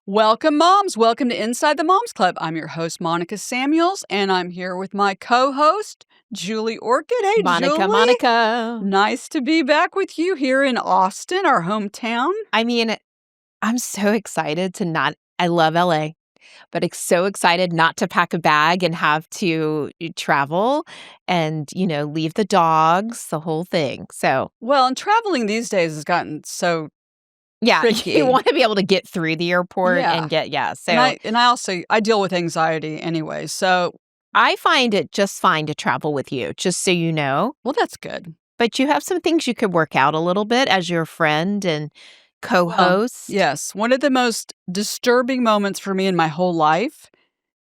Welcome, moms. Welcome to Inside the Moms Club. I'm your host, Monica Samuels, and I'm here with my co-host, Julie Orchid. Hey, Julie. Monica. Nice to be back with you here in Austin, our hometown. I mean, I'm so excited I love LA, but it's so excited not to pack a bag and have to travel and, leave the dogs, the whole thing. So, Well, and traveling these days has gotten so yeah, tricky. you want to be able to get through the airport and So, I deal with anxiety anyway, so I find it just fine to travel with you, just so you know. well, that's good. But you have some things you could work out a little bit as your friend and co-host. Yes. One of the most disturbing moments for me in my whole life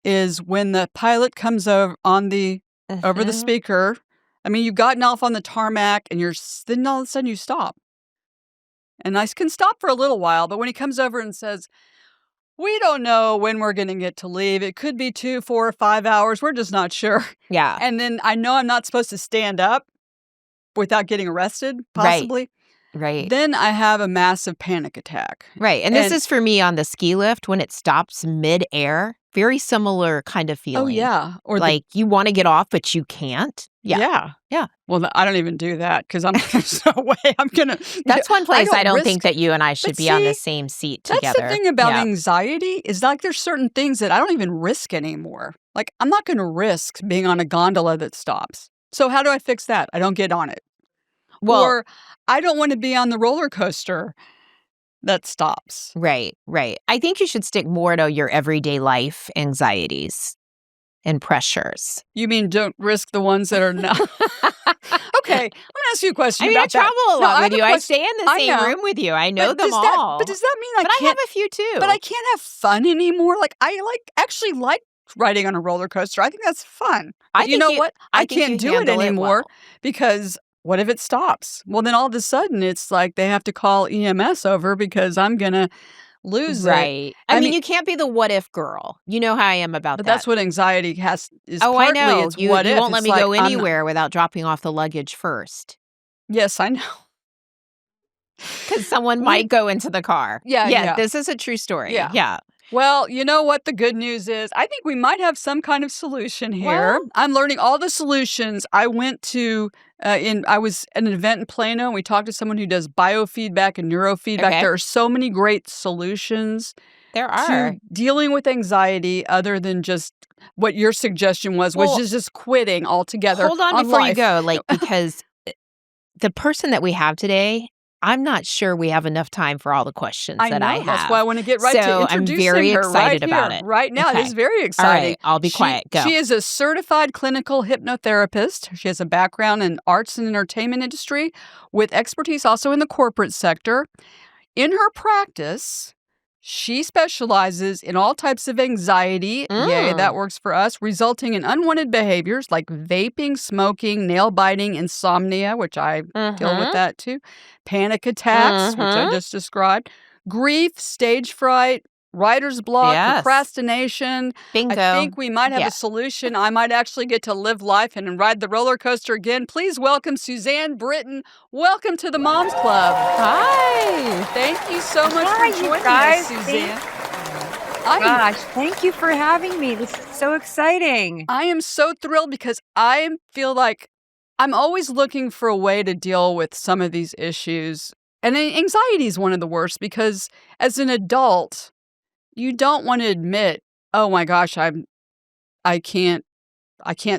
is when the pilot comes over over the speaker. I mean, you've gotten off on the tarmac and then all of a sudden you stop. And I can stop for a little while, but when he comes over and says, "We don't know when we're going to get to leave. It could be 2, 4, or 5 hours. We're just not sure." Yeah. And then I know I'm not supposed to stand up without getting arrested, possibly. Right. Then I have a massive panic attack. Right. And this is for me on the ski lift when it stops mid-air. Very similar kind of feeling. Oh, yeah. Or like you want to get off, but you can't. Yeah. Well, I don't even do that because there's no way I'm going to. That's one place I don't think that you and I should be on the same seat together. That's the thing about anxiety is like there's certain things that I don't even risk anymore. Like I'm not going to risk being on a gondola that stops. So how do I fix that? I don't get on it. Well, or I don't want to be on the roller coaster that stops. Right. I think you should stick more to your everyday life anxieties and pressures. You mean don't risk the ones that are not? Okay, I'm going to ask you a question about that. I travel a lot with you. I stay in the same room with you. I know them all. But does that mean I have a few too. But I can't have fun anymore? Like I actually like riding on a roller coaster. I think that's fun. But you know what? I can't do it anymore because what if it stops? Well, then all of a sudden it's like they have to call EMS over because I'm going to lose it. I mean, you can't be the what if girl. You know how I am about that. But that's what anxiety is Oh, partly. I know. It's You what if. won't let me go anywhere without dropping off the luggage first. Yes, I know. Because someone might go into the car. Yeah. This is a true story. Yeah. Well, you know what the good news is? I think we might have some kind of solution here. Well, I'm learning all the solutions. I went to I was at an event in Plano, and we talked to someone who does biofeedback and neurofeedback. Okay. There are so many great solutions there are to dealing with anxiety other than just what your suggestion was, which is just quitting altogether. Hold on before you go, because the person that we have today, I'm not sure we have enough time for all the questions that I have. That's why I want to get right to introducing I'm very her excited about it. Right now, it is very exciting. All right, I'll be quiet. Go. She is a certified clinical hypnotherapist. She has a background in arts and entertainment industry with expertise also in the corporate sector. In her practice, she specializes in all types of anxiety, yay, that works for us, resulting in unwanted behaviors like vaping, smoking, nail biting, insomnia, which I deal with that too, panic attacks, which I just described, grief, stage fright, writer's block, procrastination. Bingo. I think we might have a solution. I might actually get to live life and ride the roller coaster again. Please welcome Suzan Brittan. Welcome to the Moms Club. Hi. Thank you so much for joining us, Suzan. Gosh, thank you for having me. This is so exciting. I am so thrilled because I feel like I'm always looking for a way to deal with some of these issues. And anxiety is one of the worst because as an adult, you don't want to admit, oh my gosh, I can't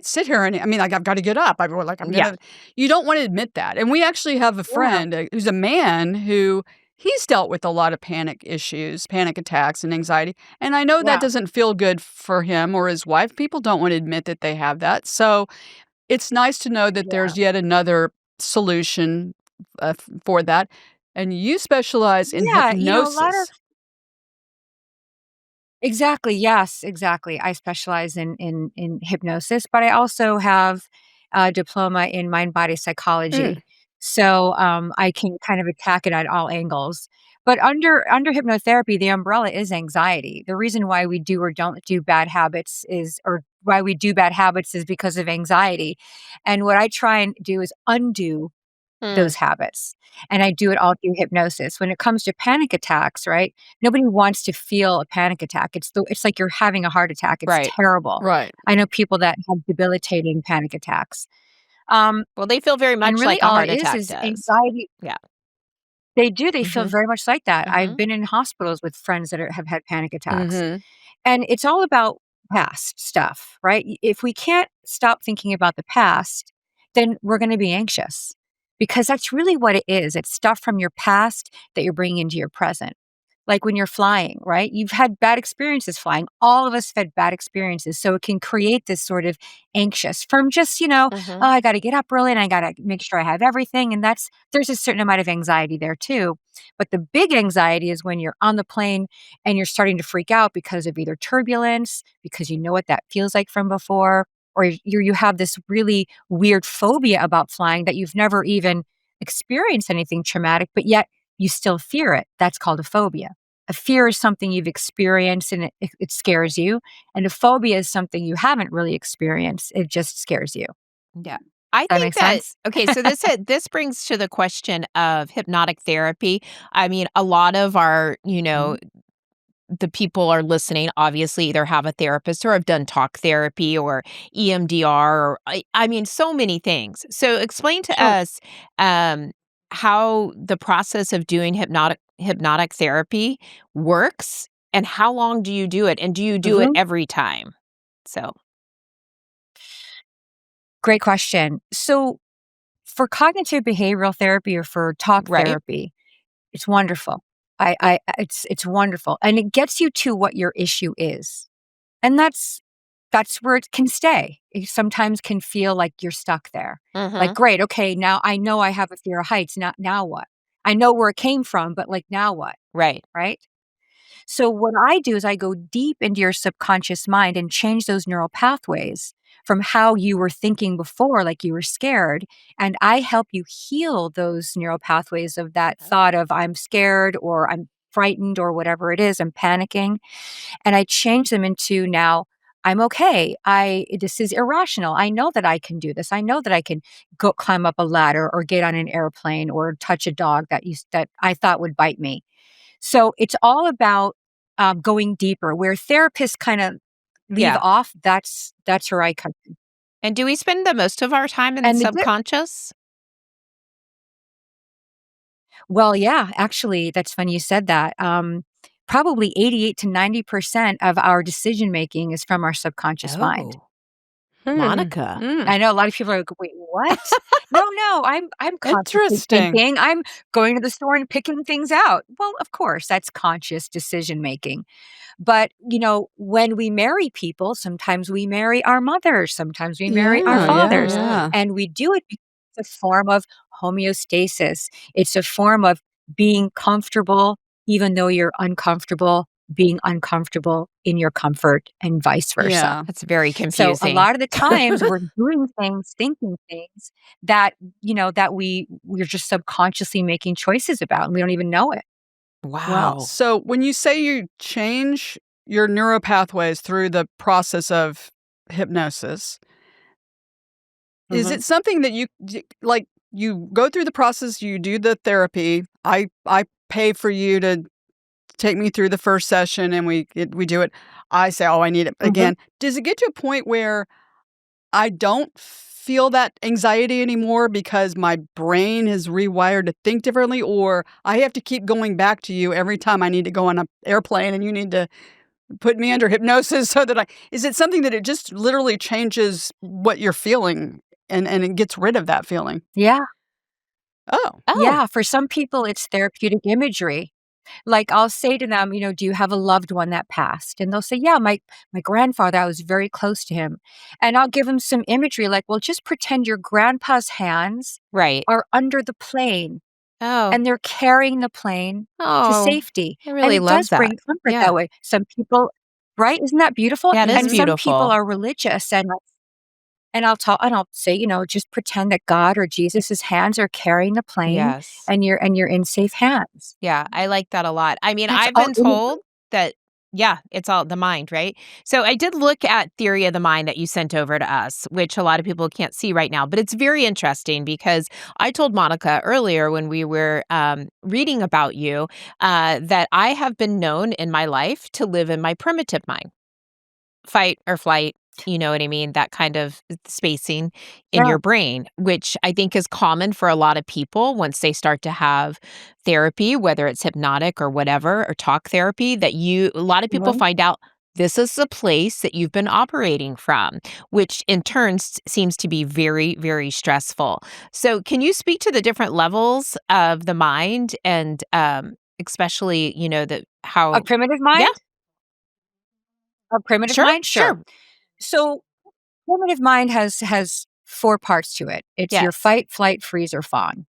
sit here and I've got to get up. You don't want to admit that. And we actually have a friend who's a man who he's dealt with a lot of panic issues, panic attacks and anxiety. And I know that doesn't feel good for him or his wife. People don't want to admit that they have that. So it's nice to know that there's yet another solution for that. And you specialize in hypnosis. Exactly. Yes, exactly. I specialize in hypnosis, but I also have a diploma in mind-body psychology. So I can kind of attack it at all angles. But under hypnotherapy, the umbrella is anxiety. The reason why we do or don't do bad habits is because of anxiety. And what I try and do is undo Mm, those habits. And I do it all through hypnosis. When it comes to panic attacks, right? Nobody wants to feel a panic attack. It's like you're having a heart attack. It's right. terrible. Right. I know people that have debilitating panic attacks. Um, Well, they feel very and much really like a all it heart attack is does. anxiety. Yeah. They do. They feel Mhm. very much like that. I've Mhm. been in hospitals with friends that have had panic attacks. Mhm. And it's all about past stuff, right? If we can't stop thinking about the past, then we're going to be anxious because that's really what it is. It's stuff from your past that you're bringing into your present. Like when you're flying, right? You've had bad experiences flying. All of us have had bad experiences. So it can create this sort of anxious from just, Mhm. oh, I got to get up early and I got to make sure I have everything. And there's a certain amount of anxiety there too. But the big anxiety is when you're on the plane and you're starting to freak out because of either turbulence, because you know what that feels like from before, or you have this really weird phobia about flying that you've never even experienced anything traumatic, but yet you still fear it. That's called a phobia. A fear is something you've experienced and it scares you. And a phobia is something you haven't really experienced. It just scares you. Yeah. I That think makes that sense? okay, so this brings to the question of hypnotic therapy. I mean, a lot of our, Mhm. the people are listening obviously either have a therapist or have done talk therapy or EMDR or I mean so many things. So explain to Sure. us how the process of doing hypnotic therapy works and how long do you do it and do you do it hmm every time? So, Great question. So, for cognitive behavioral therapy or for talk right? therapy, it's wonderful. It's wonderful, and it gets you to what your issue is, and that's where it can stay. It sometimes can feel like you're stuck there. Like, Mhm. great, okay, now I know I have a fear of heights. Now what? I know where it came from, but like now what? Right. Right? So what I do is I go deep into your subconscious mind and change those neural pathways from how you were thinking before, like you were scared. And I help you heal those neural pathways of that thought of I'm scared or I'm frightened or whatever it is, I'm panicking. And I change them into now I'm okay. This is irrational. I know that I can do this. I know that I can go climb up a ladder or get on an airplane or touch a dog that I thought would bite me. So it's all about, going deeper. Where therapists kinda leave Yeah. off, that's where I come in. And do we spend the most of our time in the And subconscious? well, yeah, actually, that's funny you said that. Probably 88 to 90% of our decision making is from our subconscious mind. Oh, Hmm. Monica. Mm. I know a lot of people are like, "Wait, what?" No, I'm consciously Interesting. thinking. I'm going to the store and picking things out. Well, of course, that's conscious decision making. But, when we marry people, sometimes we marry our mothers, sometimes we marry our Yeah, yeah, fathers, Mhm. yeah. and we do it because it's a form of homeostasis. It's a form of being comfortable even though you're uncomfortable, being uncomfortable in your comfort, and vice versa. Yeah. That's very So a confusing. lot of the times we're doing things, thinking things that, that we're just subconsciously making choices about and we don't even know it. Wow. Wow. So when you say you change your neuropathways through the process of hypnosis, is Mhm. it something that like you go through the process, you do the therapy. I pay for you to take me through the first session and we do it. I say, "Oh, I need it Mhm. again." Does it get to a point where I don't feel that anxiety anymore because my brain is rewired to think differently, or I have to keep going back to you every time I need to go on a airplane and you need to put me under hypnosis so that I is it something that it just literally changes what you're feeling and it gets rid of that feeling? Yeah. Oh. Oh, Yeah, for some people, it's therapeutic imagery. Like, I'll say to them, "Do you have a loved one that passed?" And they'll say, "Yeah, my grandfather, I was very close to him." And I'll give them some imagery like, "Well, just pretend your grandpa's hands right. are under the plane, Oh. and they're carrying the plane to Oh, safety." I And really it love does that. bring comfort Yeah. that way. Some people, right? Isn't that beautiful? Yeah, it is And Mhm. some people beautiful. are religious, and I'll say, just pretend that God or Jesus's hands are carrying the plane Yes. and you're in safe hands. Yeah, I like that a lot. I mean, That's I've all been imagery. told that Yeah, it's all the mind, right? So I did look at Theory of the Mind that you sent over to us, which a lot of people can't see right now, but it's very interesting because I told Monica earlier when we were reading about you that I have been known in my life to live in my primitive mind, fight or flight. You know what I mean? That kind of spacing in Yeah, your brain, which I think is common for a lot of people once they start to have therapy, whether it's hypnotic or whatever, or talk therapy, that a lot of people mhm. find out this is the place that you've been operating from, which in turn seems to be very, very stressful. So, can you speak to the different levels of the mind and, especially, the A how, primitive yeah, mind? A primitive sure, mind? Sure. sure. So, primitive mind has 4 parts to it. It's your Yes. fight, flight, freeze, or fawn.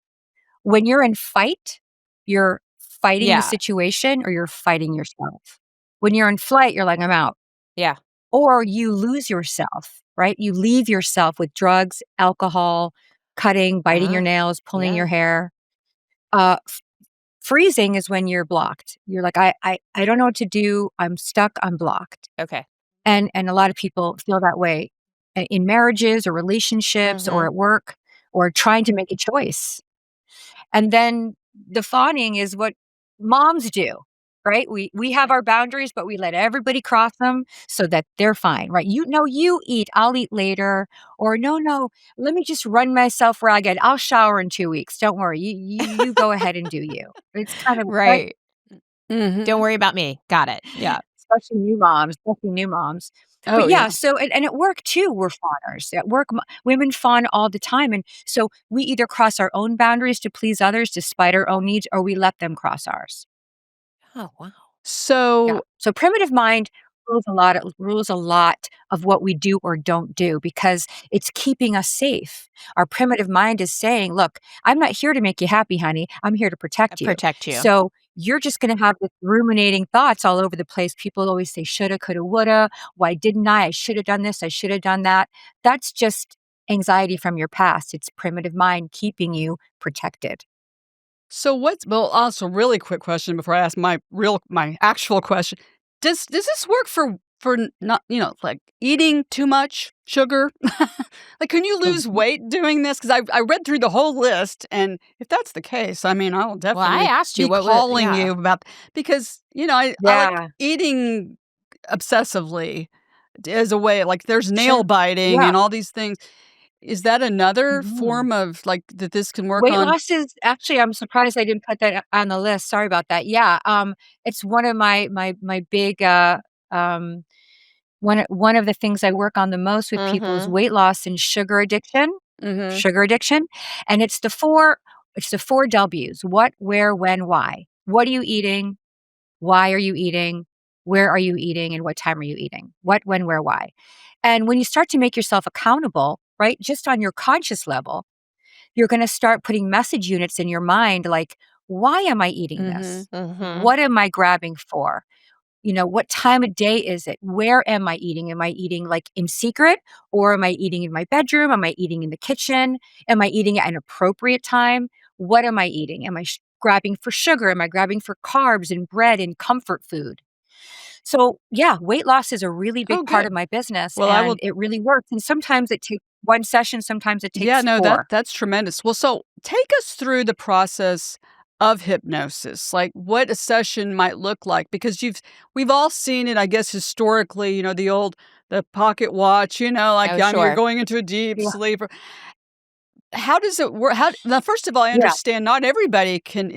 When you're in fight, you're fighting the Yeah. situation or you're fighting yourself. When you're in flight, you're like, "I'm out." Yeah. Or you lose yourself, right? You leave yourself with drugs, alcohol, cutting, biting your Ah, nails, pulling your yeah. hair. F Freezing is when you're blocked. You're like, I don't know what to do. I'm stuck. I'm blocked." Okay. And a lot of people feel that way in marriages or relationships or Mhm. at work or trying to make a choice. And then the fawning is what moms do, right? We have our boundaries, but we let everybody cross them so that they're fine, right? You know, you eat, I'll eat later, or no, no, let me just run myself ragged. I'll shower in 2 weeks. Don't worry, you go ahead and do you. It's kind of right, Right. Don't Mhm. worry about me. Got it. Yeah. especially new moms. But Oh, yeah, yeah. so and at work too, we're fawners. At work, women fawn all the time, and so we either cross our own boundaries to please others despite our own needs, or we let them cross ours. Oh, wow. Yeah. So So primitive mind rules a lot of what we do or don't do because it's keeping us safe. Our primitive mind is saying, "Look, I'm not here to make you happy, honey. I'm here to protect you." Protect you. So you're just going to have this ruminating thoughts all over the place. People always say, "Shoulda, coulda, woulda. Why didn't I? I should have done this. I should have done that." That's just anxiety from your past. It's primitive mind keeping you protected. what's well, also really quick question before I ask my actual question. Does this work for not, like eating too much sugar? Like, can you lose weight doing this? Because I read through the whole list, and if that's the case, I mean, I will Well, I definitely asked you be what was calling yeah. you about because, I like Yeah. eating obsessively as a way like, there's nail Sure. biting Yeah. and all these things. Is that another Mhm. form of, like, that this can work Weight on? loss is actually, I'm surprised I didn't put that on the list, sorry about that. Yeah, it's one of my big, um one of the things I work on the most with people is Mhm. weight loss and Mhm. sugar addiction, and it's the 4 Ws: what, where, when, why. What are you eating? Why are you eating? Where are you eating, and what time are you eating? What, when, where, why. And when you start to make yourself accountable, right, just on your conscious level, you're gonna start putting message units in your mind like, "Why am I eating Mhm. this? Mhm. What am I grabbing for? What time of day is it? Where am I eating? Am I eating, like, in secret, or am I eating in my bedroom? Am I eating in the kitchen? Am I eating at an appropriate time? What am I eating? Am I grabbing for sugar? Am I grabbing for carbs and bread and comfort food?" So, yeah, weight loss is a really Oh, big part of good. my business, Well, I and will it really works, and sometimes it takes 1 session, sometimes it yeah, takes no, 4. that's tremendous. Well, so take us through the process of hypnosis, like what a session might look like, because we've all seen it, I guess, historically, the pocket watch, like, Oh, you're sure. going into a deep Yeah. sleep. How does it work? How now, first of all, I Yeah. understand not everybody can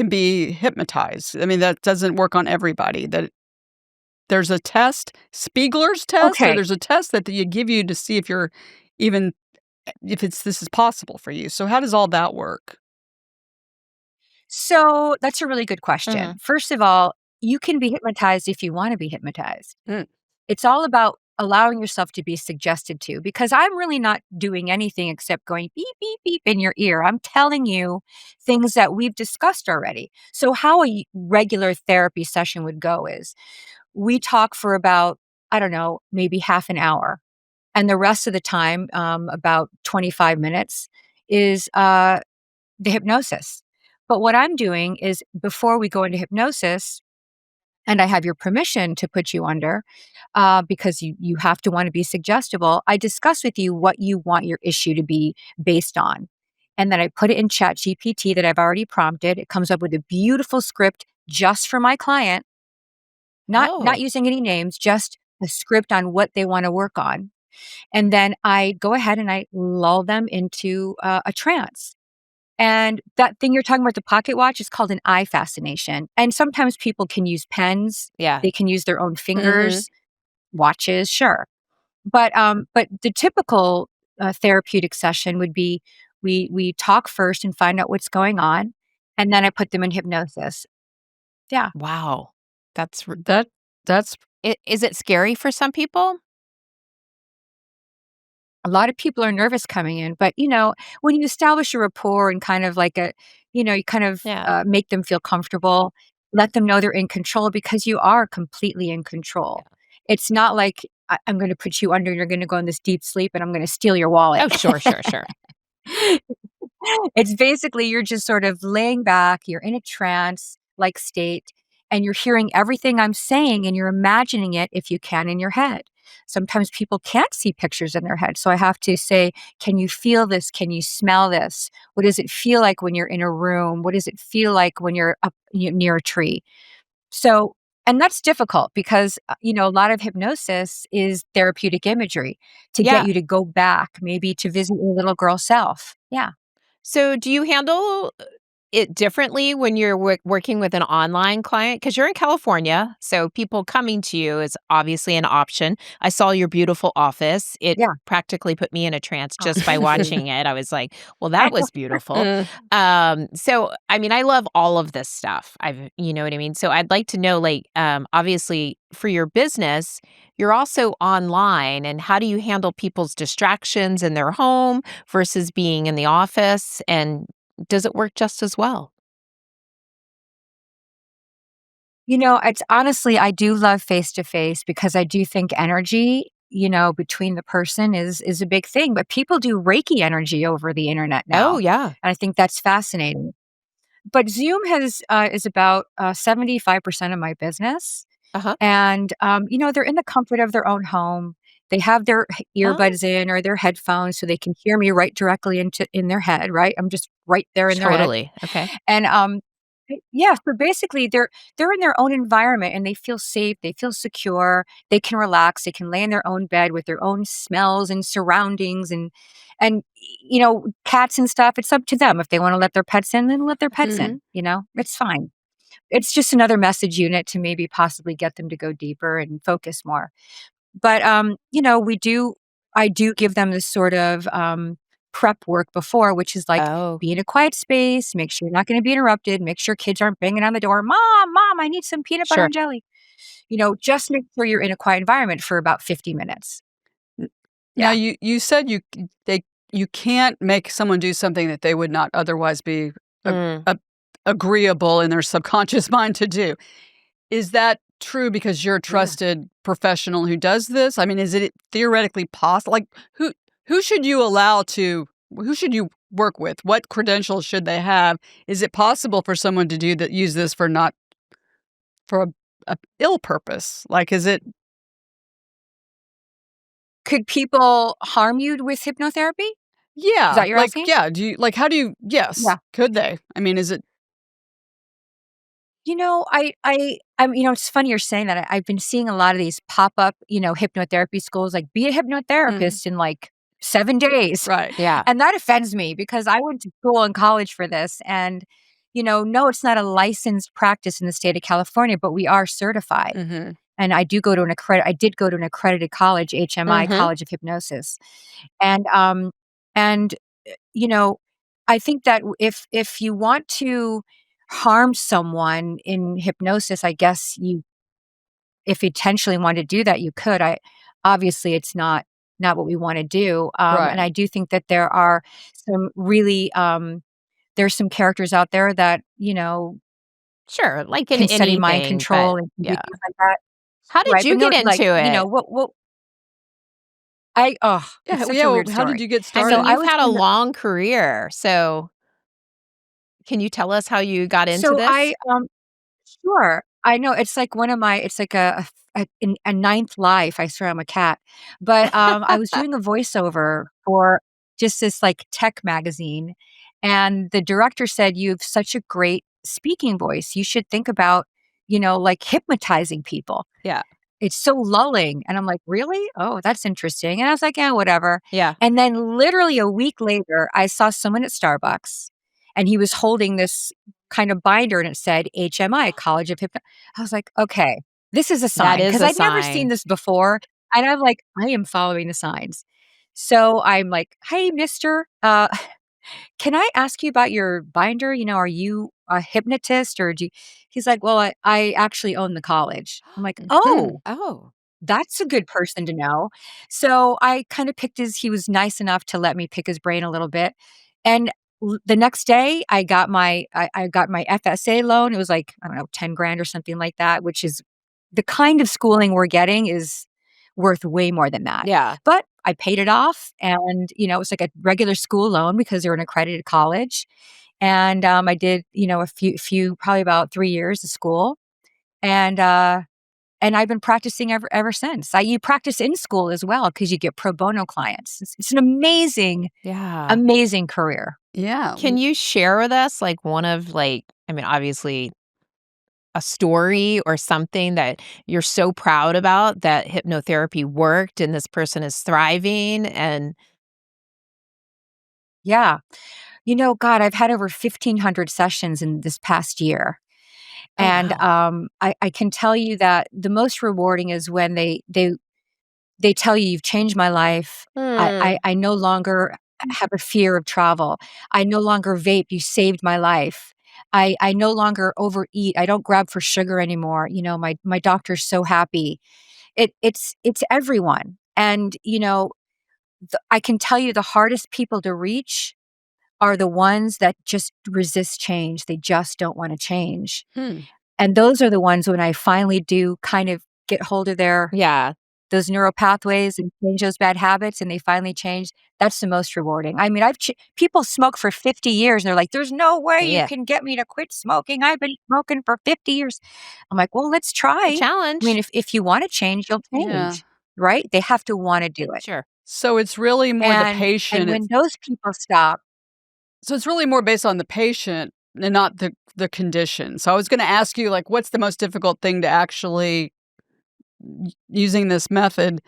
be hypnotized. I mean, that doesn't work on everybody. That there's a test, Spiegler's test, or Okay. there's a test that you give you to see if you're even if this is possible for you. So how does all that work? So that's a really good question. Mhm. First of all, you can be hypnotized if you want to be hypnotized. Mm, It's all about allowing yourself to be suggested to, because I'm really not doing anything except going beep, beep, beep in your ear. I'm telling you things that we've discussed already. So, how a regular therapy session would go is we talk for about, I don't know, maybe half an hour. And the rest of the time, about 25 minutes, is the hypnosis. But what I'm doing is before we go into hypnosis, and I have your permission to put you under, because you have to want to be suggestible. I discuss with you what you want your issue to be based on. And then I put it in Chat GPT that I've already prompted. It comes up with a beautiful script just for my client, not Oh, using any names, just a script on what they want to work on. And then I go ahead and I lull them into a trance. And that thing you're talking about, the pocket watch, is called an eye fascination. And sometimes people can use pens, yeah. they can use their own Mhm. fingers, watches, sure. But the typical therapeutic session would be we talk first and find out what's going on, and then I put them in hypnosis. Yeah. Wow. That's r That that's is it scary for some people? A lot of people are nervous coming in, but, when you establish a rapport and kind of like you kind of, Yeah. make them feel comfortable, let them know they're in control because you are completely in control. It's not like I'm gonna put you under, you're gonna go in this deep sleep, and I'm gonna steal your wallet. Oh, sure, sure, sure. It's basically you're just sort of laying back, you're in a trance-like state, and you're hearing everything I'm saying, and you're imagining it, if you can, in your head. Sometimes people can't see pictures in their head, so I have to say, "Can you feel this? Can you smell this? What does it feel like when you're in a room? What does it feel like when you're up near a tree?" So and that's difficult because, a lot of hypnosis is therapeutic imagery to get Yeah. you to go back, maybe to visit your little girl self. Yeah. So, do you handle it differently when you're working with an online client? Because you're in California, so people coming to you is obviously an option. I saw your beautiful office. It Yeah. practically put me in a trance Oh. just by watching it. I was like, "Well, that was beautiful." mm. So, I mean, I love all of this stuff. You know what I mean? So, I'd like to know, like, obviously, for your business, you're also online, and how do you handle people's distractions in their home versus being in the office? And does it work just as well? It's honestly, I do love face to face because I do think energy, between the person is a big thing. But people do Reiki energy over the internet Oh, now. yeah. And I think that's fascinating. But Zoom is about 75% of my business. Uh-huh. And they're in the comfort of their own home. They have their Oh, earbuds in or their headphones so they can hear me right directly in their head, right? I'm just right there in their head. totally. Okay. And, yeah, so basically they're in their own environment and they feel safe, they feel secure, they can relax, they can lay in their own bed with their own smells and surroundings and cats and stuff, it's up to them. If they wanna let their pets in, then let their pets Mhm. in, it's fine. It's just another message unit to maybe possibly get them to go deeper and focus more. But, we do I do give them this sort of, prep work before, which is like, Oh, be in a quiet space, make sure you're not gonna be interrupted, make sure kids aren't banging on the door, "Mom, mom, I need some peanut butter sure. and jelly." Just make sure you're in a quiet environment for about 50 minutes. Now Yeah. you said you can't make someone do something that they would not otherwise be a Mm. a agreeable in their subconscious mind to do. Is that true because you're a Yeah. trusted professional who does this? I mean, is it theoretically possible? Like, who should you allow to who should you work with? What credentials should they have? Is it possible for someone to do that use this for not for a ill purpose? Like, is it Could people harm you with hypnotherapy? Is yeah, that you're like, asking? yeah, do you like, how do you yes, Yeah. could they? I mean, is it It's funny you're saying that. I've been seeing a lot of these pop up, hypnotherapy schools, like be a mm, hypnotherapist in like 7 days. right. Yeah. And that offends me because I went to school and college for this. And, no, it's not a licensed practice in the state of California, but we are certified. Mhm. And I did go to an accredited college, HMI, Mhm. College of Hypnosis. And, and, you know, I think that if you want to harm someone in hypnosis, I guess if you intentionally want to do that, you could. Obviously it's not what we want to do. And Right. I do think that there are some really there's some characters out there that Sure, like in can study mind anything, but control and can do yeah. things like that. How did Right, but you no, get like, into it? what I oh, it's Yeah, well, such yeah, a well, weird how did story. you get I So mean, started? I you've was had a in the long career, so can you tell us how you got into so this? Sure. I know, it's like one of my it's like a ninth life, I swear I'm a cat. But, I was doing a voiceover for just this, like, tech magazine, and the director said, "You have such a great speaking voice. You should think about, like, hypnotizing people. Yeah. It's so lulling." And I'm like, "Really? Oh, that's interesting." And I was like, "Yeah, whatever." Yeah. And then literally a week later, I saw someone at Starbucks, and he was holding this kind of binder, and it said HMI, College of Hypno I was like, "Okay, this is a That sign," is because a 'cause I'd never seen sign. this before, and I'm like, "I am following the signs." So I'm like, "Hey, mister, can I ask you about your binder? Are you a hypnotist or do you" He's like, "Well, I actually own the college." I'm like, Mhm. "Oh, Oh. that's a good person to know." So I kind of picked his he was nice enough to let me pick his brain a little bit. And the next day I got my FSA loan. It was like, I don't know, 10 grand or something like that, which is the kind of schooling we're getting is worth way more than that. Yeah. But I paid it off and, it was like a regular school loan because they're an accredited college. And I did, a few probably about 3 years of school. And and I've been practicing ever since. You practice in school as well because you get pro bono clients. It's an amazing, Yeah. amazing career. Yeah. Can you share with us, like, one of, like I mean, obviously, a story or something that you're so proud about that hypnotherapy worked and this person is thriving and Yeah. God, I've had over 1,500 sessions in this past year. Oh, And wow. I can tell you that the most rewarding is when they tell you, "You've changed my life. Mm. I no longer have a fear of travel. I no longer vape. You saved my life. I no longer overeat. I don't grab for sugar anymore. My doctor's so happy." It's everyone. And, I can tell you the hardest people to reach are the ones that just resist change. They just don't wanna change. Hmm. And those are the ones when I finally do kind of get hold of Yeah. those neural pathways and change those bad habits and they finally change, that's the most rewarding. I mean, people smoke for 50 years and they're like, "There's no way you Yeah. can get me to quit smoking. I've been smoking for 50 years." I'm like, "Well, let's A try." I mean, challenge. if you wanna change, you'll Yeah. change, right? They have to wanna do it. Sure. So it's really more the And patient. when those people stop. So it's really more based on the patient and not the condition. So I was gonna ask you, like, what's the most difficult thing to actually using this method,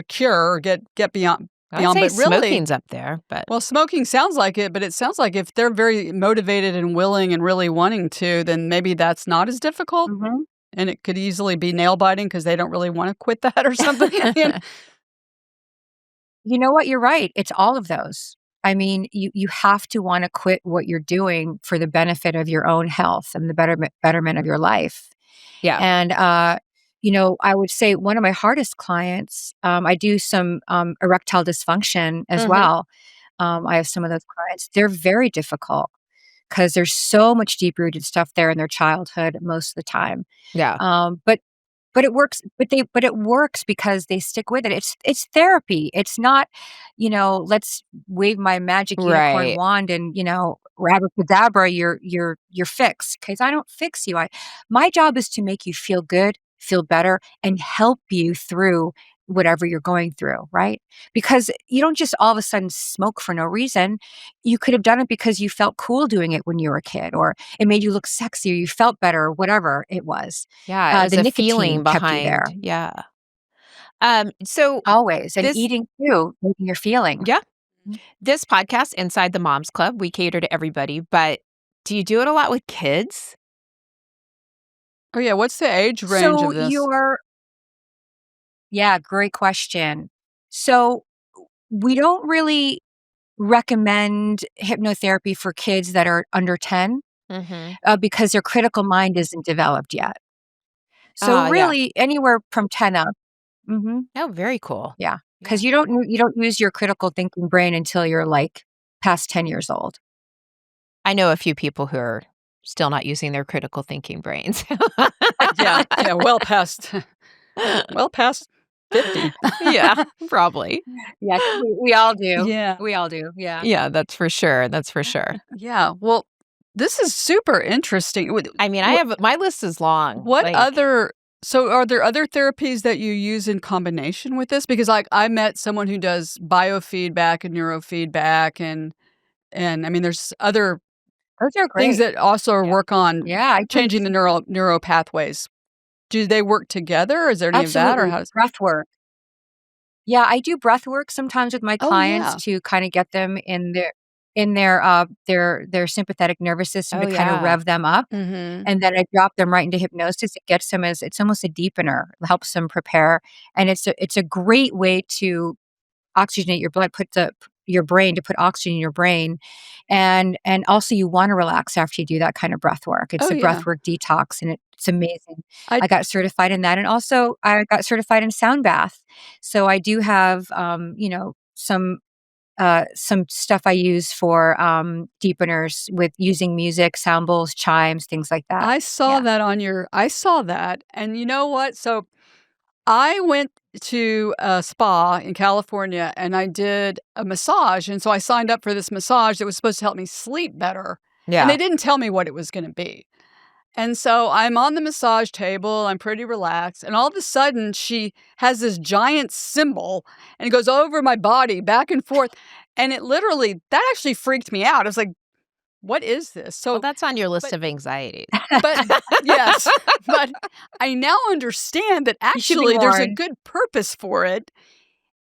cure or get I'd beyond, say but really smoking's up there, but well, smoking sounds like it, but it sounds like if they're very motivated and willing and really wanting to, then maybe that's not as difficult, Mhm. and it could easily be nail biting because they don't really wanna quit that or something. You know what? You're right. It's all of those. I mean, you have to wanna quit what you're doing for the benefit of your own health and the betterment of your life. yeah. And, I would say one of my hardest clients, I do some, erectile dysfunction as Mhm. well. I have some of those clients. They're very difficult because there's so much deep-rooted stuff there in their childhood most of the time. Yeah. But it works because they stick with it. It's therapy. It's not, let's wave my magic unicorn Right. wand and, abracadabra, you're fixed. Because I don't fix you. My job is to make you feel good, feel better, and help you through whatever you're going through, right? Because you don't just all of a sudden smoke for no reason. You could have done it because you felt cool doing it when you were a kid, or it made you look sexy, or you felt better, or whatever it was. Yeah, it was The a feeling nicotine kept you behind there, yeah. So always, and this eating too, making your feeling. yeah, Mhm. this podcast, Inside the Moms Club, we cater to everybody, but do you do it a lot with kids? Oh, yeah, what's the age range So of this? yeah, great question. So, we don't really recommend hypnotherapy for kids that are under 10, Mhm. because their critical mind isn't developed yet. So, Ah, yeah. really, anywhere from 10 up. Mhm. Oh, very cool. Yeah, Yeah. because you don't use your critical thinking brain until you're, like, past 10 years old. I know a few people who are still not using their critical thinking brains. Yeah, yeah, well past 50. Yeah, probably. Yeah, we all do. Yeah. We all do, yeah. Yeah, that's for sure, that's for sure. Yeah, well This is super interesting. I mean, I have my list is long, What like other so are there other therapies that you use in combination with this? Because, like, I met someone who does biofeedback and neurofeedback and I mean, there's other Those are things great. that also yeah. work on Yeah, I can changing the neural pathways. Do they work together? Is there any of that, or absolutely. how does Breath work. Yeah, I do breath work sometimes with my Oh, clients yeah. to kinda get them in their sympathetic nervous system Oh, to kinda yeah. rev them up, Mhm. and then I drop them right into hypnosis. It gets them as it's almost a deepener, it helps them prepare, and it's a great way to oxygenate your blood, put your brain to put oxygen in your brain, and also you wanna relax after you do that kind of breath work. It's Oh, a yeah. breath work detox, and it's amazing. I I got certified in that, and also I got certified in sound bath. So I do have, some stuff I use for, deepeners with using music, sound bowls, chimes, things like that. I saw Yeah. that on your I saw that, and you know what? So, I went to a spa in California, and I did a massage, and so I signed up for this massage that was supposed to help me sleep better, and they Yeah. didn't tell me what it was gonna be. And so I'm on the massage table, I'm pretty relaxed, and all of a sudden, she has this giant symbol, and it goes over my body back and forth, and it literally that actually freaked me out. I was like, "What is this?" Well, So that's on your list but of anxieties. but yes, but I now understand that You should be actually there's a warned. good purpose for it.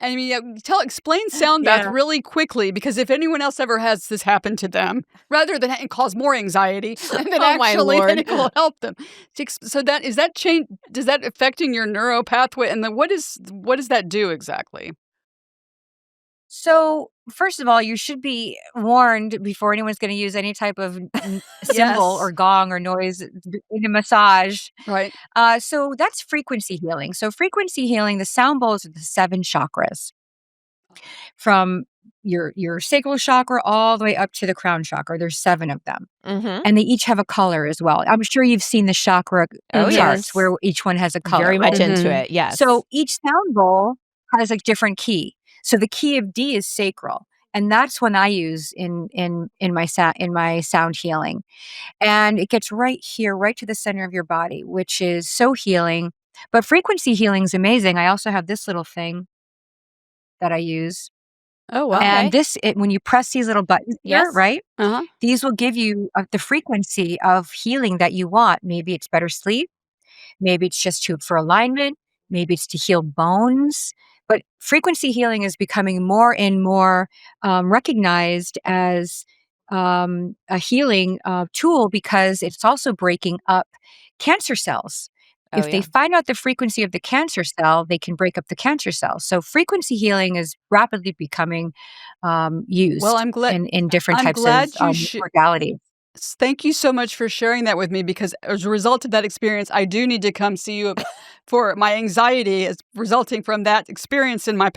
I mean, explain sound bath Yeah. really quickly because if anyone else ever has this happen to them, rather than cause more anxiety, and then Oh, my actually then lord. it will help them. So that is that change? Does that affecting your neuro pathway? And then what does that do exactly? So, first of all, you should be warned before anyone's gonna use any type of symbol or Yes. gong or noise in a massage. Right. So that's frequency healing. So frequency healing, the sound bowls are the 7 chakras from your sacral chakra all the way up to the crown chakra. There's 7 of them, Mhm. and they each have a color as well. I'm sure you've seen the chakra Oh, Mhm. charts yes. where each one has a color, Very much right? into Mhm. it, yes. So each sound bowl has a different key. So the key of D is sacral, and that's one I use in my sound healing. And it gets right here, right to the center of your body, which is so healing. But frequency healing is amazing. I also have this little thing that I use. Oh, wow. And Okay. when you press these little buttons here, Yes. right? Uh-huh. These will give you the frequency of healing that you want. Maybe it's better sleep. Maybe it's just for alignment. Maybe it's to heal bones. But frequency healing is becoming more and more recognized as a healing tool because it's also breaking up cancer cells. Oh, If they yeah. find out the frequency of the cancer cell, they can break up the cancer cells. So frequency healing is rapidly becoming Well, used in different I'm types of glad you sh modalities. Thank you so much for sharing that with me because as a result of that experience, I do need to come see you for my anxiety is resulting from that experience in my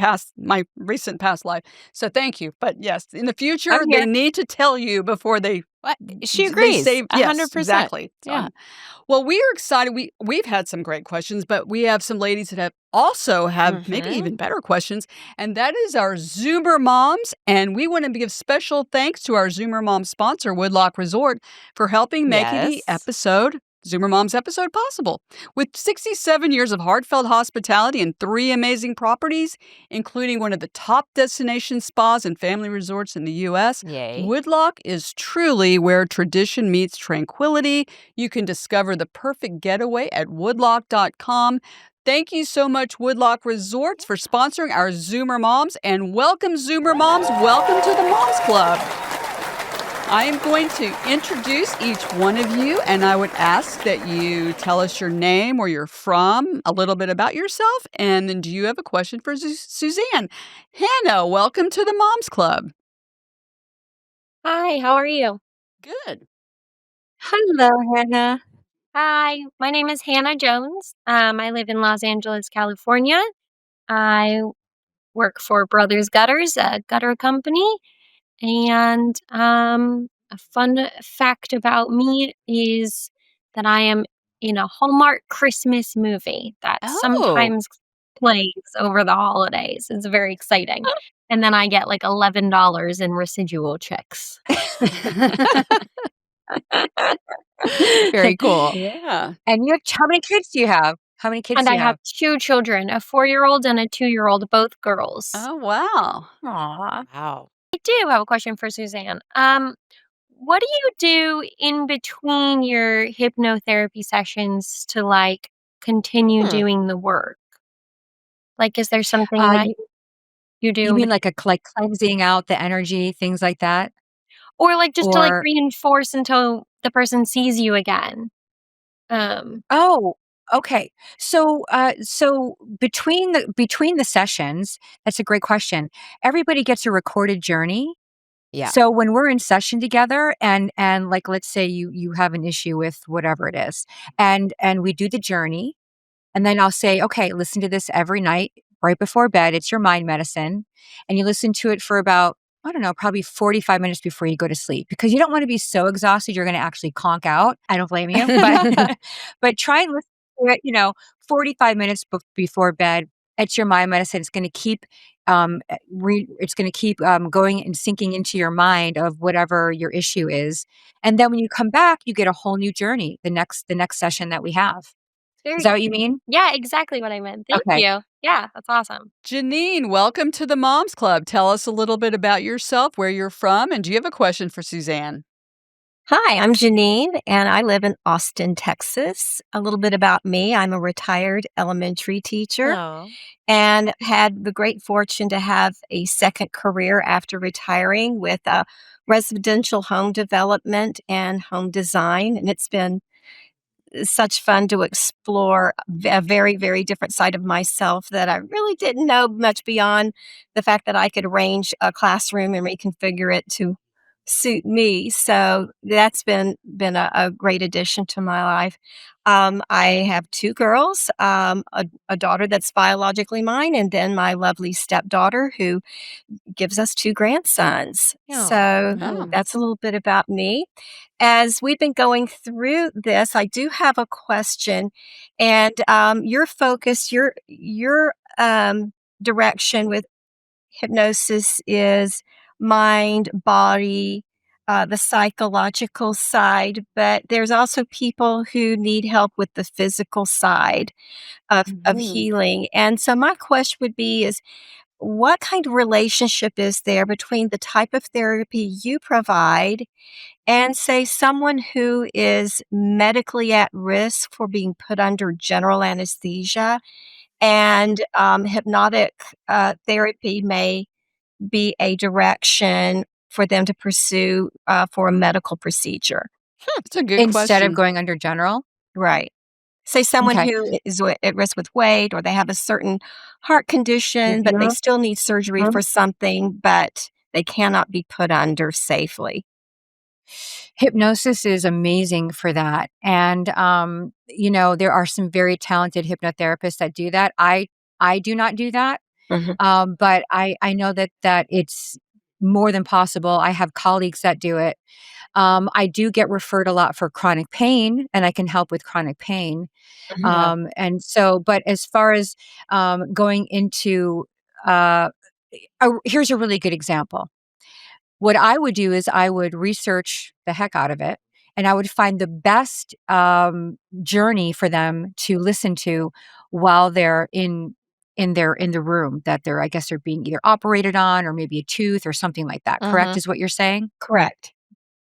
recent past life. So thank you. But yes, in the I'm future, they here. need to tell you before What she they agrees, say yes, 100%. exactly. So Yeah. well, we are excited. We've had some great questions, but we have some ladies that have maybe Mhm. even better questions, and that is our Zoomer moms. And we want to give special thanks to our Zoomer mom sponsor, Woodlock Resort, for helping make the Yes. Zoomer Moms episode possible. With 67 years of heartfelt hospitality and 3 amazing properties, including one of the top destination spas and family resorts in the U.S., Yay. Woodlock is truly where tradition meets tranquility. You can discover the perfect getaway at woodlock.com. Thank you so much, Woodlock Resorts, for sponsoring our Zoomer Moms. And welcome, Zoomer Moms. Welcome to the Moms Club. I am going to introduce each one of you, and I would ask that you tell us your name, where you're from, a little bit about yourself, and then do you have a question for Suzanne? Hannah, welcome to the Moms Club. Hi, how are you? Good. Hello, Hannah. Hi, my name is Hannah Jones. I live in Los Angeles, California. I work for Brothers Gutters, a gutter company. And a fun fact about me is that I am in a Hallmark Christmas movie that Oh. sometimes plays over the holidays. It's very exciting. And then I get like $11 in residual checks. Very cool. Yeah. And you have how many kids do you have? How many kids And do I you have have? 2 children, a 4-year-old and a 2-year-old, both girls. Oh, wow. Aw. Wow. I do have a question for Suzanne. What do you do in between your hypnotherapy sessions to, like, continue Hmm. doing the work? Like, is there something that You you do you in mean bet like cleansing out the energy, things like that? or, like, just to, like, Or reinforce until the person sees you again? Um oh, okay. So between the sessions, that's a great question. Everybody gets a recorded journey. Yeah. So when we're in session together and like let's say you have an issue with whatever it is, and we do the journey, and then I'll say, "Okay, listen to this every night right before bed. It's your mind medicine." And you listen to it for about, I don't know, probably 45 minutes before you go to sleep because you don't want to be so exhausted you're going to actually conk out. I don't blame you. But but try and listen to it, 45 minutes before bed. It's your mind medicine. It's going to keep it's going to keep going and sinking into your mind of whatever your issue is. And then when you come back, you get a whole new journey the next session that we have. Is Very that what you mean? Yeah, exactly what I meant. Thank Okay. you. Yeah, that's awesome. Janine, welcome to the Moms Club. Tell us a little bit about yourself, where you're from, and do you have a question for Suzanne? Hi, I'm Janine, and I live in Austin, Texas. A little bit about me: I'm a retired elementary teacher Oh. and had the great fortune to have a second career after retiring with residential home development and home design. And it's been such fun to explore a very, very different side of myself that I really didn't know much beyond the fact that I could arrange a classroom and reconfigure it to suit me. So that's been a great addition to my life. I have two girls, a daughter that's biologically mine, and then my lovely stepdaughter who gives us two grandsons. Oh. So Oh. that's a little bit about me. As we've been going through this, I do have a question, and your focus, your direction with hypnosis is mind, body, the psychological side, but there's also people who need help with the physical side of Mhm. healing. And so my question would be is what kind of relationship is there between the type of therapy you provide and, say, someone who is medically at risk for being put under general anesthesia and hypnotic therapy may be a direction for them to pursue for a medical procedure? That's a good Instead of question. going under general? Right. Say someone Okay. who is at risk with weight or they have a certain heart condition, but they Mhm, still need surgery mhm. for something, but they cannot be put under safely. Hypnosis is amazing for that, and, there are some very talented hypnotherapists that do that. I do not do that, Mhm, but I know that it's more than possible. I have colleagues that do it. I do get referred a lot for chronic pain, and I can help with chronic pain. mhm, yeah. And so but as far as, going into, uh here's a really good example. What I would do is I would research the heck out of it, and I would find the best, journey for them to listen to while they're in the room that they're I guess they're being either operated on or maybe a tooth or something like that, correct, Mhm, is what you're saying? correct.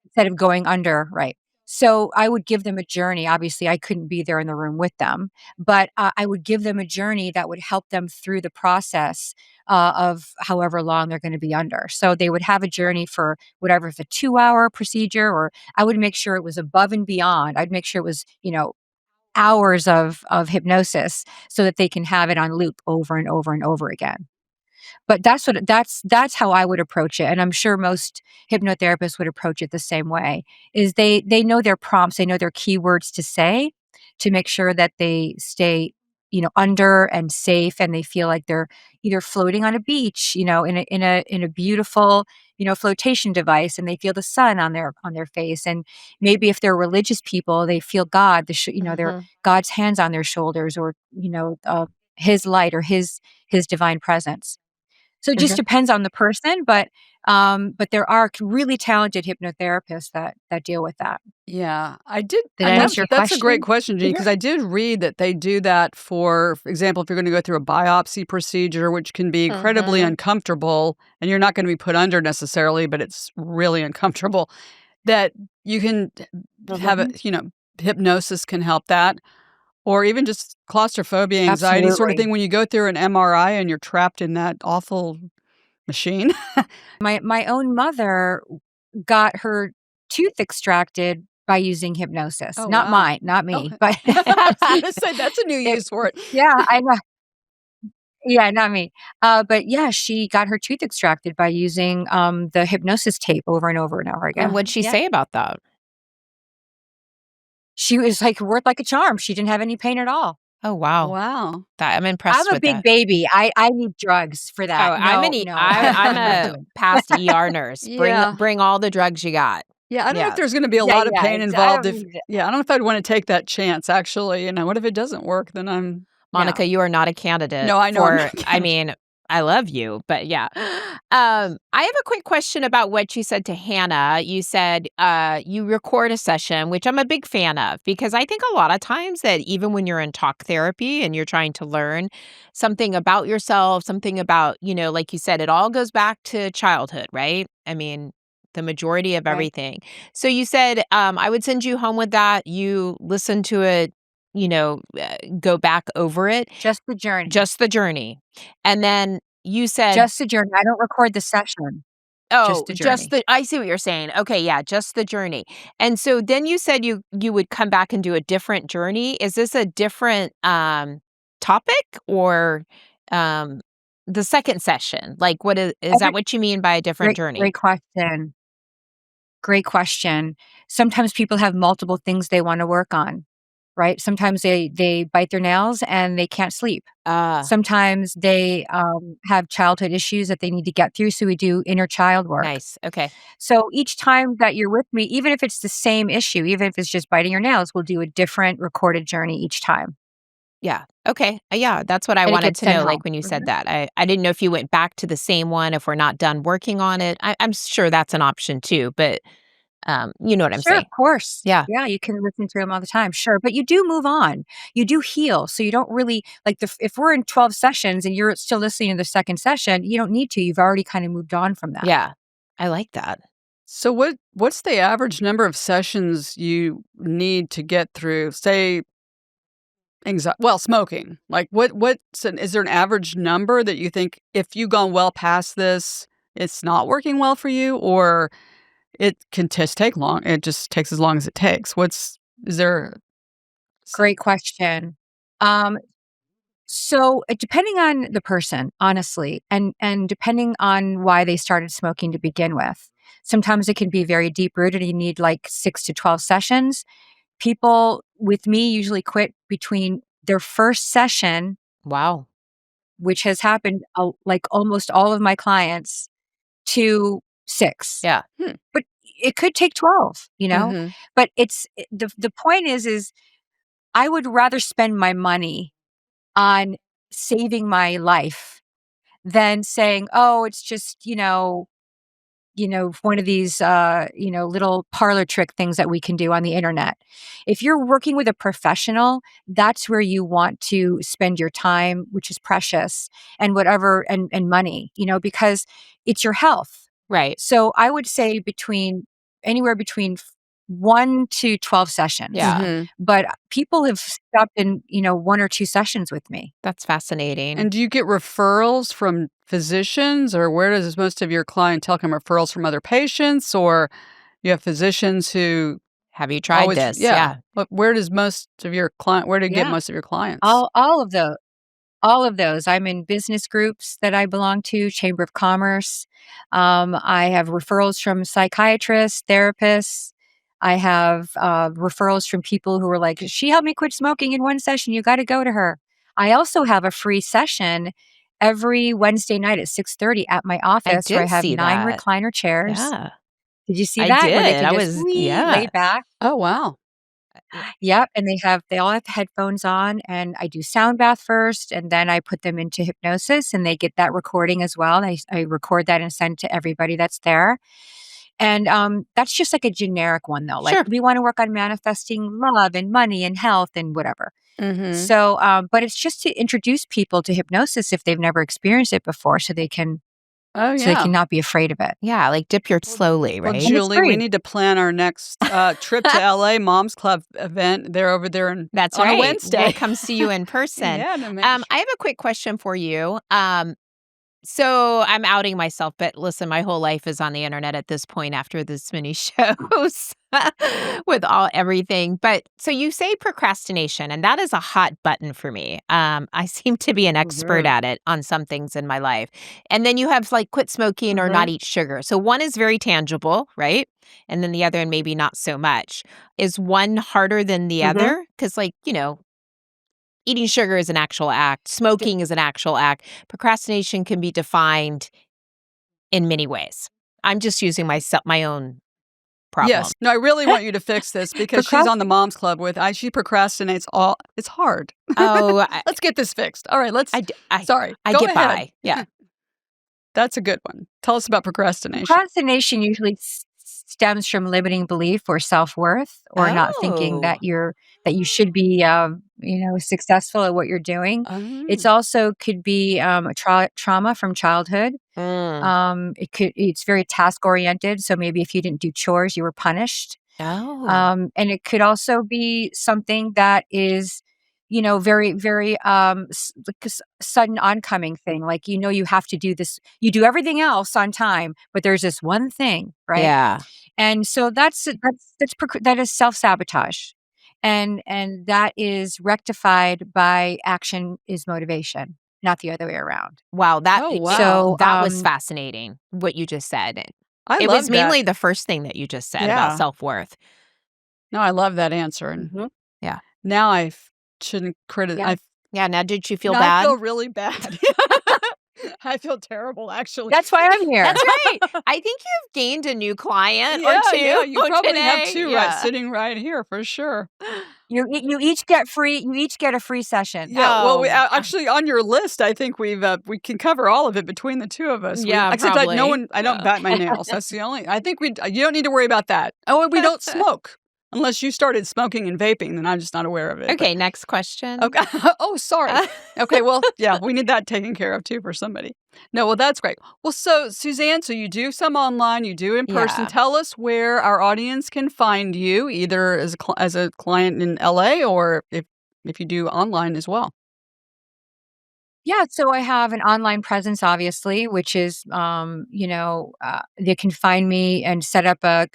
Instead of going under, right. So, I would give them a journey. Obviously, I couldn't be there in the room with them, but, I would give them a journey that would help them through the process, of however long they're gonna be under. So, they would have a journey for whatever, if a 2-hour procedure, or I would make sure it was above and beyond. I'd make sure it was, hours of hypnosis so that they can have it on loop over and over and over again. But that's how I would approach it, and I'm sure most hypnotherapists would approach it the same way, is they know their prompts, they know their keywords to say to make sure that they stay, under and safe, and they feel like they're either floating on a beach, in a beautiful, flotation device, and they feel the sun on their face, and maybe if they're religious people, they feel God, their Mhm, God's hands on their shoulders, or, his light or his divine presence. So it just mhm. depends on the person, but, But there are really talented hypnotherapists that deal with that. Yeah, I did. Did I I know answer your that's a great question? question, Jeannie, Yeah. because I did read that they do that for example, if you're going to go through a biopsy procedure, which can be incredibly Mhm. uncomfortable, and you're not going to be put under necessarily, but it's really uncomfortable. That you can have a, Mhm. hypnosis can help that, or even just claustrophobia, anxiety sort of Absolutely. thing. When you go through an MRI and you're trapped in that awful machine. My own mother got her tooth extracted by using hypnosis. Oh Not wow. mine, not Oh, me, but I was going to say that's a new it use for it. yeah, I know. Yeah, not me. But yeah, she got her tooth extracted by using, the hypnosis tape over and over and over And again. what'd she Yeah. say about that? She was, like, worked like a charm. She didn't have any pain at all. Oh, wow. Wow. I'm I'm impressed a with big that. baby. I need drugs for Oh, that. No, no, I'm I'm not a doing past ER nurse. Yeah. Bring all the drugs you got. Yeah, I don't know if Yeah. there's gonna be a Yeah, lot of yeah, pain I involved don't if need it. yeah, I don't know if I'd wanna take that chance, actually, what if it doesn't work? Then I'm yeah. Monica, you are not a candidate No, I know I'm not for a I candidate. mean, I love you, but yeah. I have a quick question about what you said to Hannah. You said, you record a session, which I'm a big fan of because I think a lot of times that even when you're in talk therapy and you're trying to learn something about yourself, something about, like you said, it all goes back to childhood, right? I mean, the majority of Right. everything. So you said, I would send you home with that. You listen to it, go back over it, Just the journey. just the journey. And then you said, Just the journey. I don't record the session. oh, Just the just journey. the I see what you're saying. Okay, yeah, just the journey. And so then you said you would come back and do a different journey. Is this a different topic or um the second session? Like is that Every what you mean by a different great journey? question. Great question. Sometimes people have multiple things they wanna work on, right? Sometimes they bite their nails and they can't sleep. Ah, Sometimes they, have childhood issues that they need to get through, so we do inner child work. nice. Okay. So each time that you're with me, even if it's the same issue, even if it's just biting your nails, we'll do a different recorded journey each time, Yeah. Okay. Yeah, that's what I and it wanted gets to sent know, like, home. when you said Mhm. that. I didn't know if you went back to the same one if we're not done working on it. I'm sure that's an option too, but, you know what I'm Sure, of saying. course. Yeah. Yeah, you can listen to them all the time, sure, but you do move on. You do heal, so you don't really like, if we're in 12 sessions and you're still listening to the second session, you don't need to, you've already kinda moved on from that. Yeah. I like that. So what's the average number of sessions you need to get through, say, smoking? Like, is there an average number that you think if you've gone well past this, it's not working well for you, or it can just take long it just takes as long as it takes? Is there s Great question. Um, so, depending on the person, honestly, and depending on why they started smoking to begin with. Sometimes it can be very deep-rooted, and you need, like, 6 to 12 sessions. People with me usually quit between their first session, Wow. which has happened, like, almost all of my clients, to 6. Yeah. Hmm, But it could take 12, you know? mhm. But the point is I would rather spend my money on saving my life than saying, "Oh, it's just, one of these, little parlor trick things that we can do on the internet." If you're working with a professional, that's where you want to spend your time, which is precious, and whatever and money, because it's your health. Right. So I would say anywhere between 1 to 12 sessions, Yeah. Mhm. but people have stopped in, 1 or 2 sessions with me. That's fascinating. And do you get referrals from physicians, or where does most of your clientele come? Referrals from other patients, or you have physicians who Have you tried always this? yeah. Yeah. But where do you get Yeah, most of your clients? all of those. All of those. I'm in business groups that I belong to, Chamber of Commerce. I have referrals from psychiatrists, therapists. I have referrals from people who are like, she helped me quit smoking in one session. You got to go to her. I also have a free session every Wednesday night at 6:30 at my I office where I did have see 9 that. recliner chairs. Yeah. Did you see I that? Where they did. can just Yeah. lay back. Oh, wow. Yeah. Yep, and they all have headphones on, and I do sound bath first, and then I put them into hypnosis, and they get that recording as well. I record that and send to everybody that's there. And, that's just like a generic one though, like, Sure. we wanna work on manifesting love and money and health and whatever. Mhm. So, but it's just to introduce people to hypnosis if they've never experienced it before Oh, so they yeah. can not be afraid of it. Yeah, like dip your Well slowly, well, right? And it's Julie, we free. need to plan our next, trip to LA Moms Club event. They're over there That's on a right. We'll Wednesday. come see you in person. Yeah, to make I have a quick question for you. So I'm outing myself, but listen, my whole life is on the internet at this point after this many shows with everything. But so you say procrastination, and that is a hot button for me. I seem to be an expert Mhm. at it on some things in my life. And then you have like quit smoking or not Mhm. eat sugar. So one is very tangible, right? And then the other, and maybe not so much. Is one harder than the Mhm. other? Because, like, eating sugar is an actual act. D Smoking is an actual act. Procrastination can be defined in many ways. I'm just using my own problem. Yes. No, I really want you to fix this because she's on the procrasti Moms Club with she procrastinates all it's hard. Oh, Let's get this fixed. All right, let's I d I sorry, I go get ahead. by. Yeah. That's a good one. Tell us about procrastination. procrastination usually stems from limiting belief or self-worth or not thinking Oh. that you should be, successful at what you're doing. It's Oh. also could be, a trauma from childhood. Mm. It's very task oriented, so maybe if you didn't do chores, you were punished. Oh. And it could also be something that is, very, very like sudden oncoming thing. Like, you have to do this. You do everything else on time, but there's this one thing, right? Yeah. And so that is self sabotage, and that is rectified by action is motivation, not the other way around. Wow, Oh, wow. So, that was fascinating, what you just said. I It was love that. mainly the first thing that you just said about Yeah. self-worth. No, I love that answer, and Mhm. Yeah. now shouldn't Yeah. Yeah, now did you feel now I bad? feel really bad. I feel terrible, actually. That's why I'm here. That's right. I think you've gained a new client or Yeah, 2 yeah, you probably have today. 2 Yeah. sitting right here for sure. You each get a free session. Yeah, well, Oh, actually, on your list, I think we can cover all of it between the 2 of us. yeah, Except that no probably. one I don't Yeah. bite my nails. That's the only I think you don't need to worry about that. Oh, and we don't smoke. Unless you started smoking and vaping, then I'm just not aware of it, but Okay, next question. okay. Oh, sorry. Okay, well, yeah, we need that taken care of too for somebody. No, well, that's great. Well, so Suzanne, so you do some online, you do in person. Yeah. Tell us where our audience can find you, either as a client in LA or if you do online as well. Yeah, so I have an online presence, obviously, which is, they can find me and set up a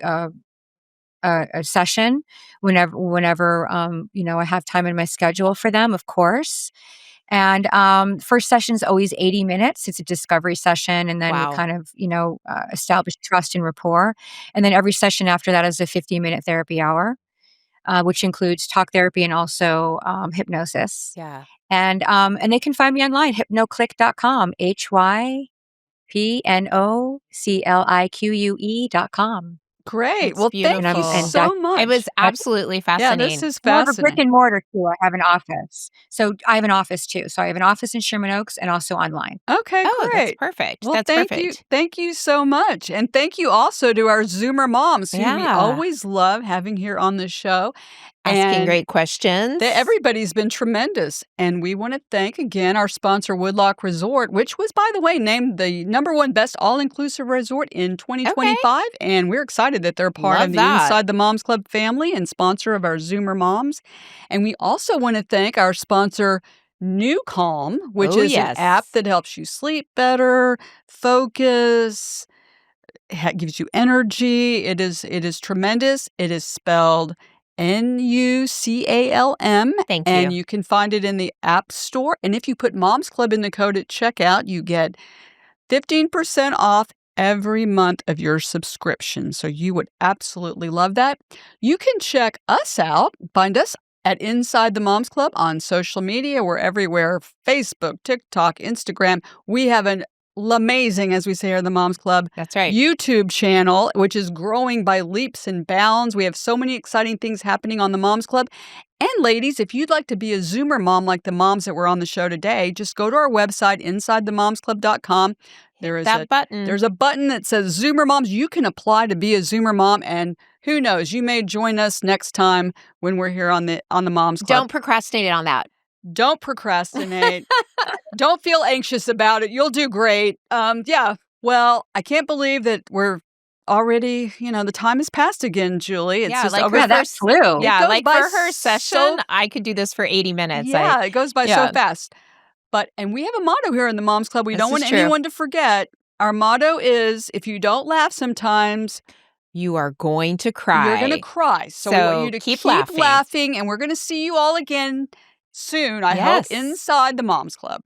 session whenever I have time in my schedule for them, of course. And first session's always 80 minutes. It's a discovery session, and then we Wow. kind of establish trust and rapport. And then every session after that is a 50-minute therapy hour, which includes talk therapy and also hypnosis. Yeah. And they can find me online, hypnoclique.com, hypnoclique.com. Great. It's Well, thank you beautiful. And so It was much. absolutely Yeah, this fascinating. is more of a brick fascinating. and mortar too. I have an office. So I have an office too. So I have an office in Sherman Oaks and also online. Okay, Oh, that's great. perfect. Well, That's perfect. thank you so much, and thank you also to our Zoomer moms who we Yeah. always love having here on the show, Asking and great questions. everybody's been tremendous, and we wanna thank again our sponsor, Woodloch Resort, which was, by the way, named the #1 best all-inclusive resort in Okay. 2025, and we're excited that they're part Love of the that. Inside the Moms Club family and sponsor of our Zoomer moms, and we also wanna thank our sponsor, New Calm, which Oh, is an app yes. that helps you sleep better, focus, gives you energy. It is tremendous. It is spelled Nucalm, Thank and you. you can find it in the App Store. And if you put Moms Club in the code at checkout, you get 15% off every month of your subscription. So you would absolutely love that. You can check us out. Find us at Inside the Moms Club on social media. We're everywhere: Facebook, TikTok, Instagram. We have an amazing, as we say here in the Moms Club, That's right. YouTube channel, which is growing by leaps and bounds. We have so many exciting things happening on the Moms Club. And ladies, if you'd like to be a Zoomer mom like the moms that were on the show today, just go to our website, insidethemomsclub.com. There's a button that says Zoomer Moms. You can apply to be a Zoomer mom, and who knows, you may join us next time when we're here on the Moms Club. Don't procrastinate on that. Don't procrastinate. Don't feel anxious about it. You'll do great. Yeah. Well, I can't believe that we're already, the time has passed again, Julie. It's just over. That flew. Yeah, like for her session, I could do this for 80 minutes. Yeah, it goes by so fast. And we have a motto here in the Moms Club we don't want anyone to forget. Our motto is, if you don't laugh sometimes, you are going to cry. You're going to cry. So we want you to keep laughing. And we're going to see you all again soon, I hope, inside the Moms Club.